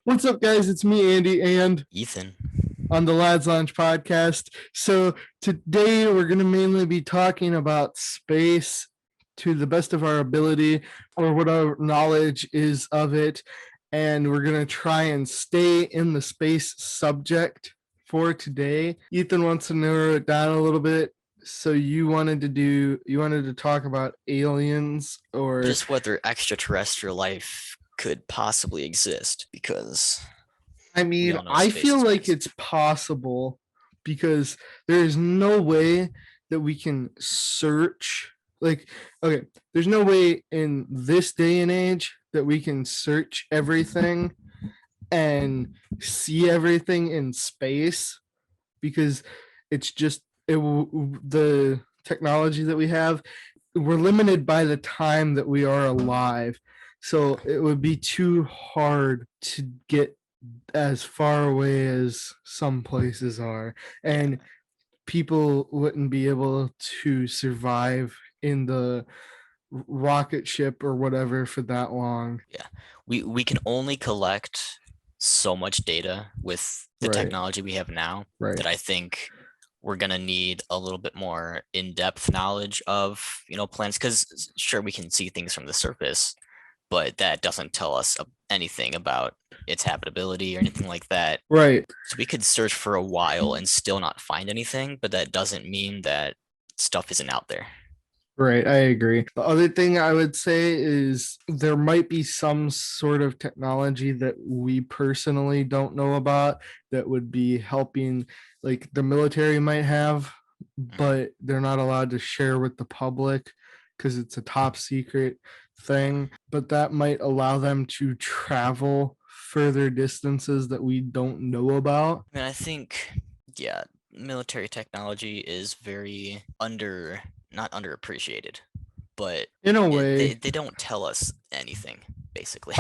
What's up, guys? It's me, Andy, and Ethan. on the Lads Lounge podcast. So today we're going to mainly be talking about space to the best of our ability or what our knowledge is of it. And we're going to try and stay in the space subject for today. Ethan wants to narrow it down a little bit. So you wanted to talk about aliens or Just whether extraterrestrial life could possibly exist, because I we mean, all know I space feel is like massive. it's possible because there is no way that we can search. Like, okay, there's no way in this day and age that we can search everything and see everything in space because it's just the technology that we have. We're limited by the time that we are alive. So it would be too hard to get as far away as some places are, and people wouldn't be able to survive in the rocket ship or whatever for that long. Yeah, we can only collect so much data with the Right. technology we have now Right. that I think we're gonna need a little bit more in-depth knowledge of planets, because sure, we can see things from the surface, but that doesn't tell us anything about its habitability or anything like that. Right. So we could search for a while and still not find anything, but that doesn't mean that stuff isn't out there. Right, I agree. The other thing I would say is there might be some sort of technology that we personally don't know about that would be helping, like the military might have, but they're not allowed to share with the public because it's a top secret thing. But that might allow them to travel further distances that we don't know about. I mean, I think, yeah, military technology is very not underappreciated, but In a way, they don't tell us anything, basically.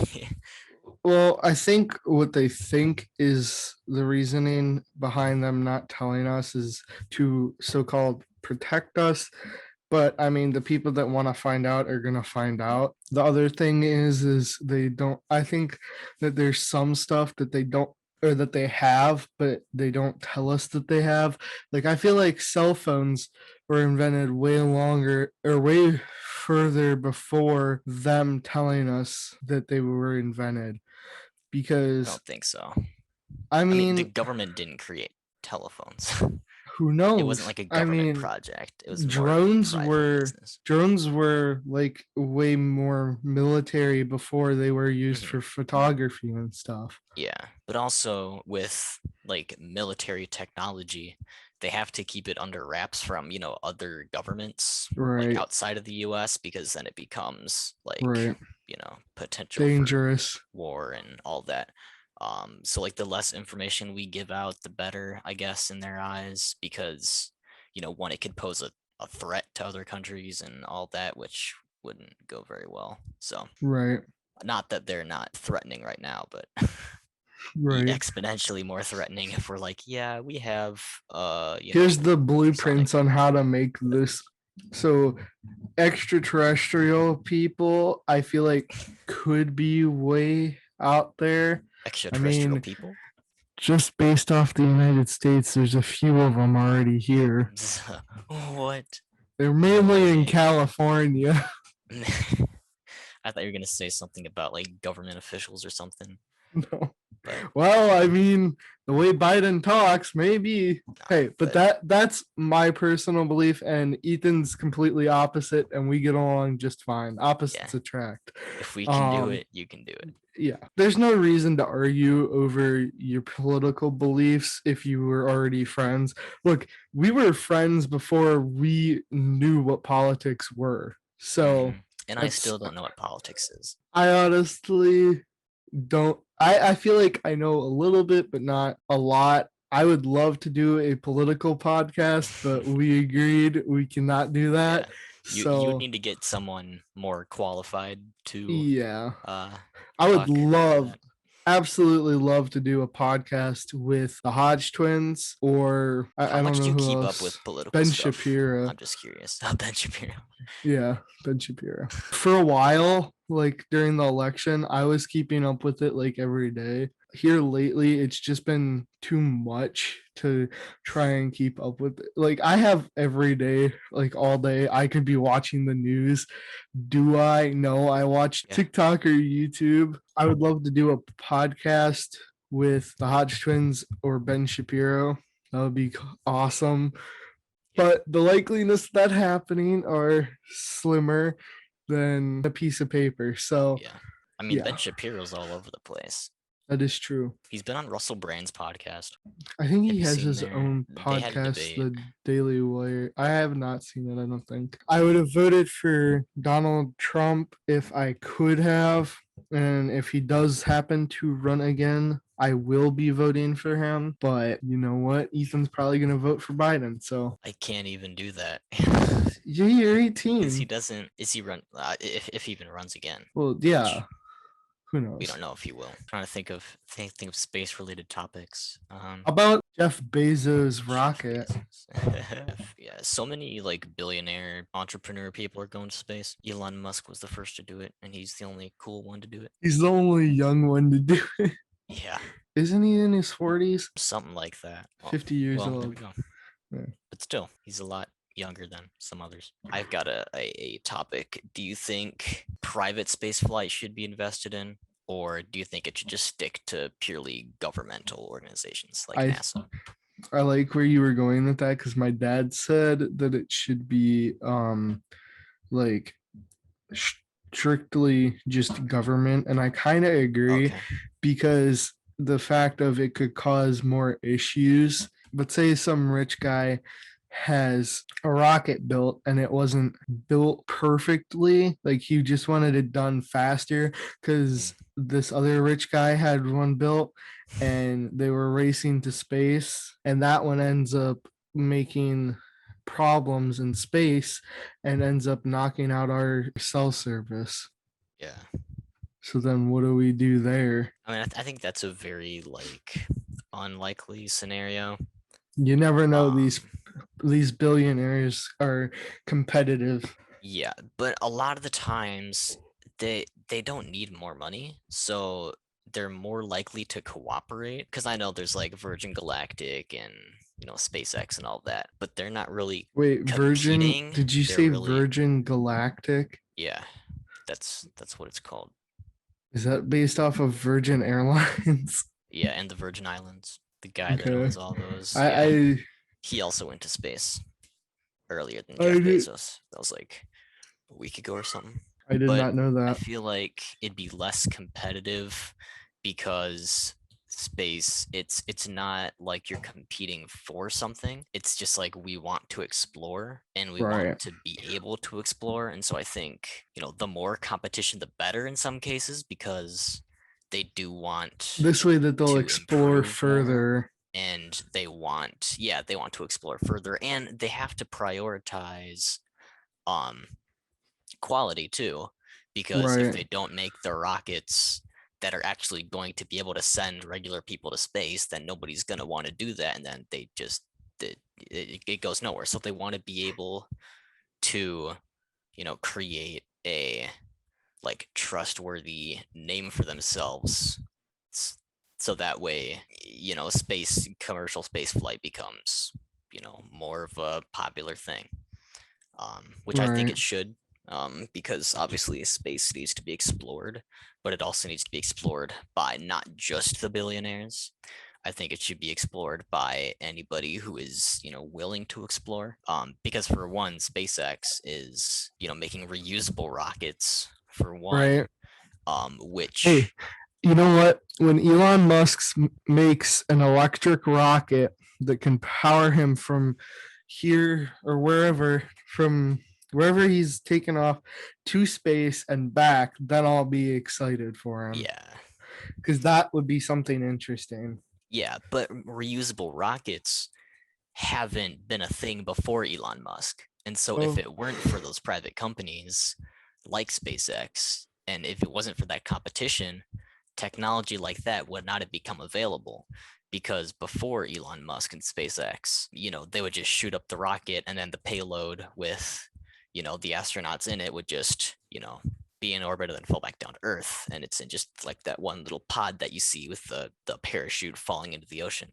well, I think what they think is the reasoning behind them not telling us is to so-called protect us. But I mean, the people that want to find out are going to find out. The other thing is they don't, I think that there's some stuff that they don't, or that they have, but they don't tell us that they have. Like, I feel like cell phones were invented way longer or way further before them telling us that they were invented. I Because don't think so. I I mean, the mean, government didn't create telephones. who It wasn't knows? like a I government mean, project. It was more of a drones private were business. drones were like way more military before they were used Mhm. for photography and stuff. Yeah, but also with like military technology, they have to keep it under wraps from, other governments like Right, outside of the US, because then it becomes like, right. potential for Dangerous. war and all that. So like the less information we give out, the better, I guess, in their eyes, because, one, it could pose a threat to other countries and all that, which wouldn't go very well. So Right, not that they're not threatening right now, but right. exponentially more threatening if we're like, yeah, we have Here's the sonic blueprints on how to make this. So extraterrestrial people, I feel like could be way out there. I extraterrestrial mean, people. just based off the United States, there's a few of them already here. What? They're mainly in Okay. California. I thought you were gonna say something about like government officials or something. No. But Well, I mean, the way Biden talks, maybe. no, Hey, but but that's my personal belief, and Ethan's completely opposite, and we get along just fine. yeah, Opposites attract. if we can do Um, it, you can do it. yeah, there's no reason to argue over your political beliefs if you were already friends. Look, we were friends before we knew what politics were. So And I that's still don't know what politics is. I honestly don't I feel like I know a little bit, but not a lot. I would love to do a political podcast, but we agreed we cannot do Yeah, that. you would So need to get someone more qualified to yeah, uh I would talk about love that. absolutely love to do a podcast with the Hodge twins or How I don't much do know you who keep up else. with political Ben stuff? Shapiro. I'm just curious. Ben Shapiro. Yeah, Ben Shapiro. For a while, like during the election, I was keeping up with it like every day. here lately it's just been too much to try and keep up with. Like I have every day, like all day, I could be watching the news. Do I? No, I watch Yeah. TikTok or YouTube. I would love to do a podcast with the Hodge twins or Ben Shapiro. That would be awesome. Yeah. But the likeliness of that happening are slimmer than a piece of paper. So Yeah. I mean, yeah, Ben Shapiro's all over the place. that is true. He's been on Russell Brand's podcast. I think Have he you has seen his their? own They had a podcast, debate. The Daily Wire. I have not seen it, I don't think. I would have voted for Donald Trump if I could have. And if he does happen to run again, I will be voting for him. But you know what? Ethan's probably going to vote for Biden. So, I can't even do that. yeah, you're Because he 18. doesn't. Is he run? If he even runs again. Well, yeah. Who knows? We don't know if he will. trying to think of space related topics. How about Jeff Bezos' rocket? Yeah, so many like billionaire entrepreneur people are going to space. Elon Musk was the first to do it, and he's the only cool one to do it. He's the only young one to do it. Yeah, Isn't he in his 40s? something like that. 50 years There we old. go. Yeah. But still, he's a lot younger than some others. I've got a topic. Do you think private space flight should be invested in, or do you think it should just stick to purely governmental organizations like NASA? I like where you were going with that because my dad said that it should be like strictly just government, and I kind of agree Okay. because the fact of it could cause more issues. But say some rich guy has a rocket built and it wasn't built perfectly, like he just wanted it done faster because this other rich guy had one built and they were racing to space, and that one ends up making problems in space and ends up knocking out our cell service. Yeah. So then what do we do there? I mean, I think that's a very like unlikely scenario. You never know. Um, These billionaires are competitive. Yeah, but a lot of the times they don't need more money, so they're more likely to cooperate. Because I know there's like Virgin Galactic and SpaceX and all that, but they're not really Wait, Virgin? competing. Did you They're say really Virgin Galactic? Yeah, that's what it's called. Is that based off of Virgin Airlines? Yeah, and the Virgin Islands. The guy that Okay. owns all those. I Yeah, he also went to space earlier than I Jeff did- Bezos. That was like a week ago or something. I did But not know I that. feel like it'd be less competitive because space it's not like you're competing for something. It's just like we want to explore and we Right. want to be able to explore. And so I think, the more competition the better in some cases, because they do want This way that they'll to explore improve more. further. And they want to explore further, and they have to prioritize quality too, because if Right. they don't make the rockets that are actually going to be able to send regular people to space, then nobody's going to want to do that, and then they just it goes nowhere. So they want to be able to create a like trustworthy name for themselves, so that way commercial space flight becomes more of a popular thing, which I think Right. it should, because obviously space needs to be explored, but it also needs to be explored by not just the billionaires. I think it should be explored by anybody who is willing to explore, because for one, SpaceX is making reusable rockets for one, Right. which Hey, you know what? When Elon Musk makes an electric rocket that can power him from here or from wherever he's taken off to space and back, then I'll be excited for him. yeah, Because that would be something interesting. yeah, but reusable rockets haven't been a thing before Elon Musk. And so if Oh. it weren't for those private companies like SpaceX, and if it wasn't for that competition, technology like that would not have become available. Because before Elon Musk and SpaceX, they would just shoot up the rocket, and then the payload with, the astronauts in it would just, be in orbit and then fall back down to Earth, and it's in just like that one little pod that you see with the parachute falling into the ocean.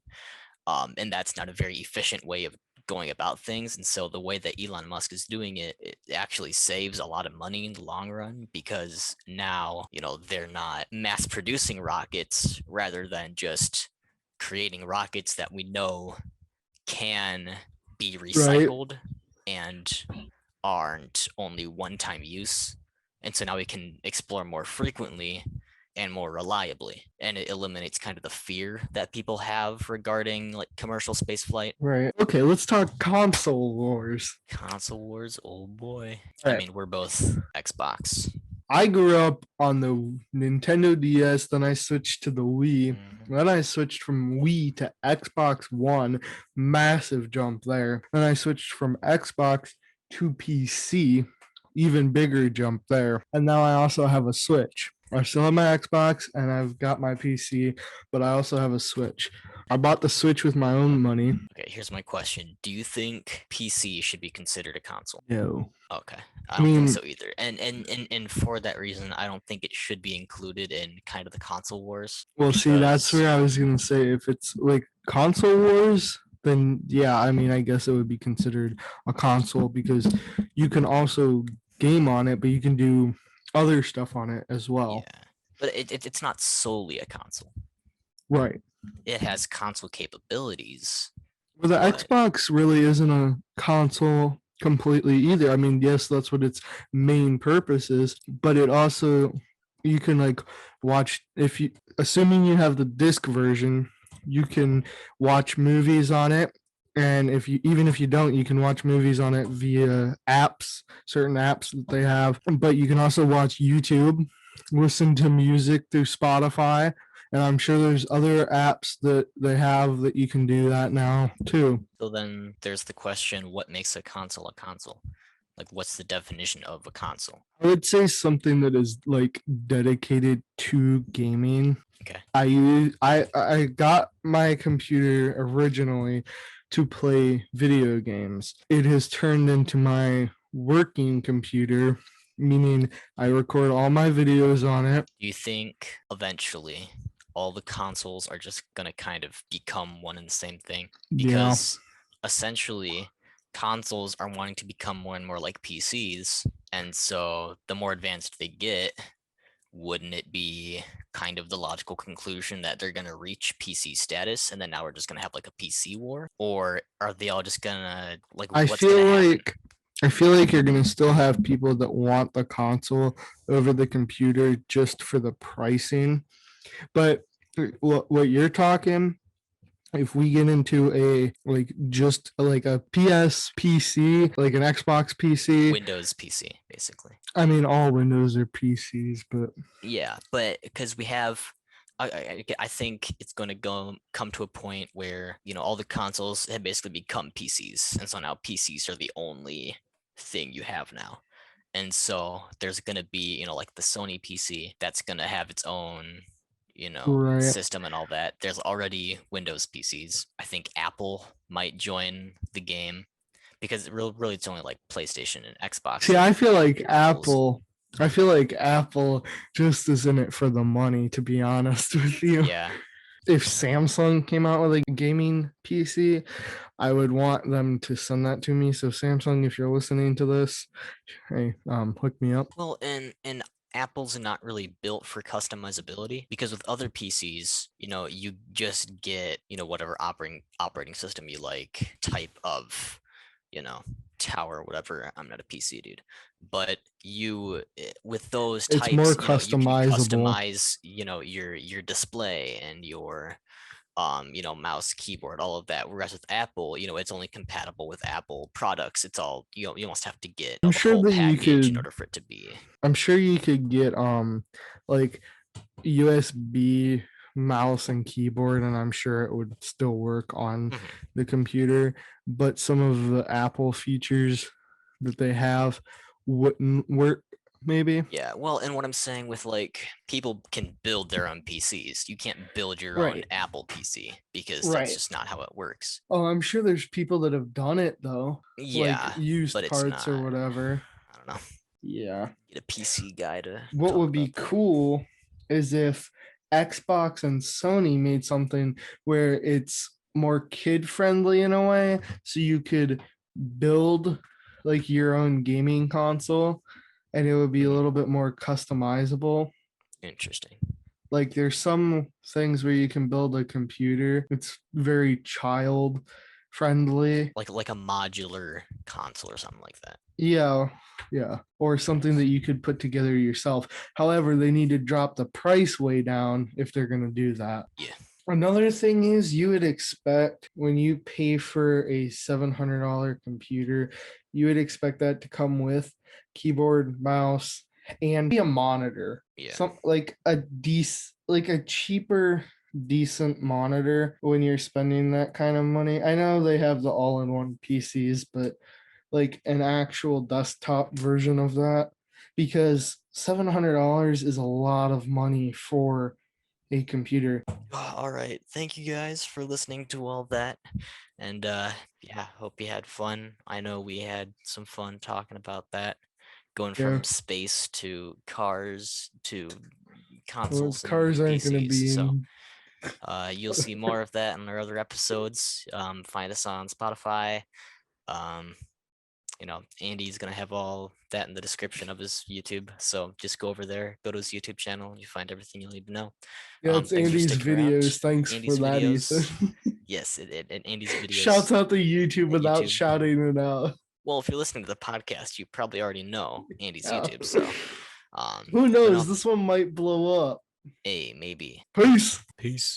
And that's not a very efficient way of going about things. And so the way that Elon Musk is doing it, it actually saves a lot of money in the long run, because now, they're not mass producing rockets rather than just creating rockets that we know can be Right. recycled and aren't only one-time use. And so now we can explore more frequently and more reliably, and it eliminates kind of the fear that people have regarding like commercial space flight. Right. Okay, let's talk console wars. Console wars, oh boy. All I right. mean, we're both Xbox. I grew up on the Nintendo DS, then I switched to the Wii. Mhm. Then I switched from Wii to Xbox One, massive jump there. Then I switched from Xbox to PC, even bigger jump there. And now I also have a Switch. I still have my Xbox and I've got my PC, but I also have a Switch. I bought the Switch with my own money. Okay, here's my question. Do you think PC should be considered a console? No. Okay. I I don't think mean, so either. And for that reason, I don't think it should be included in kind of the console wars. well, see, that's Because where I was gonna say if it's like console wars, then yeah, I mean, I guess it would be considered a console because you can also game on it, but you can do other stuff on it as well. yeah, but it's not solely a console. Right. It has console capabilities. Well, the But Xbox really isn't a console completely either. I mean, yes, that's what its main purpose is, but it also you can like watch if you assuming you have the disc version, you can watch movies on it. And if you even if you don't, you can watch movies on it via apps, certain apps that they have. But you can also watch YouTube, listen to music through Spotify, and I'm sure there's other apps that they have that you can do that now too. so then there's the question, what makes a console a console? Like, what's the definition of a console? I would say something that is like dedicated to gaming. Okay. I got my computer originally to play video games. It has turned into my working computer, meaning I record all my videos on it. Do you think eventually all the consoles are just going to kind of become one and the same thing? Yeah. Because essentially, consoles are wanting to become more and more like PCs. And so the more advanced they get, wouldn't it be kind of the logical conclusion that they're going to reach PC status and then now we're just going to have like a PC war? Or are they all just going to like I what's feel going to happen? like I feel like you're gonna still have people that want the console over the computer just for the pricing. But what you're talking, if we get into a like just like a PS PC, like an Xbox PC, Windows PC, basically. I mean all Windows are PCs, but Yeah, but because we have, I think it's going to come to a point where all the consoles have basically become PCs, and so now PCs are the only thing you have now. And so there's going to be like the Sony PC that's going to have its own right. system and all that. There's already Windows PCs. I think Apple might join the game because really it's only like PlayStation and Xbox. See, I feel like consoles. Apple just is in it for the money, to be honest with you. Yeah. If Samsung came out with a gaming PC, I would want them to send that to me. So Samsung, if you're listening to this, hey, hook me up. Well, and Apple's not really built for customizability, because with other PCs, you just get, whatever operating system you like, type of, tower, whatever. I'm not a PC dude, but with those It's types, more you can customizable. customize, your display and your mouse, keyboard, all of that. Whereas with Apple, it's only compatible with Apple products. It's all you almost have to get I'm the sure whole that you package in could. order for it to be. I'm sure you could get like USB mouse and keyboard, and I'm sure it would still work on Mhm. the computer. But some of the Apple features that they have wouldn't work. Maybe. Yeah, well, and what I'm saying with like people can build their own PCs. You can't build your own Right. Apple PC because that's Right. just not how it works. Oh, I'm sure there's people that have done it though, Yeah, like used but it's parts or not. whatever. I don't know. Yeah. Get a PC guy to What talk would be about that. cool is if Xbox and Sony made something where it's more kid friendly in a way, so you could build like your own gaming console and it would be a Mhm. little bit more customizable. Interesting. Like there's some things where you can build a computer. It's very child friendly. Like a modular console or something like that. Yeah, yeah. Or something that Nice. you could put together yourself. However, they need to drop the price way down if they're going to do that. Yeah. Another thing is you would expect when you pay for a $700 computer, you would expect that to come with keyboard, mouse, and be a monitor. Yeah. Some like a cheaper decent monitor when you're spending that kind of money. I know they have the all-in-one PCs, but like an actual desktop version of that because $700 is a lot of money for a computer. All right. Thank you guys for listening to all that. And yeah, hope you had fun. I know we had some fun talking about that. Going Yeah, from space to cars to well, consoles cars and aren't going to PCs. be So in. you'll see more of that in our other episodes. Find us on Spotify. Um, Andy's gonna have all that in the description of his YouTube. So just go over there, go to his YouTube channel, and you find everything you'll need to know. Yeah, it's Thanks for Andy's sticking around. videos. Thanks for Andy's that, Ethan. videos. Yes, and Andy's Shouts videos out to YouTube at without YouTube. shouting it out. Well, if you're listening to the podcast, you probably already know Andy's Yeah. YouTube. So, Who but knows? no, This one might blow up. hey, maybe. Peace. Peace.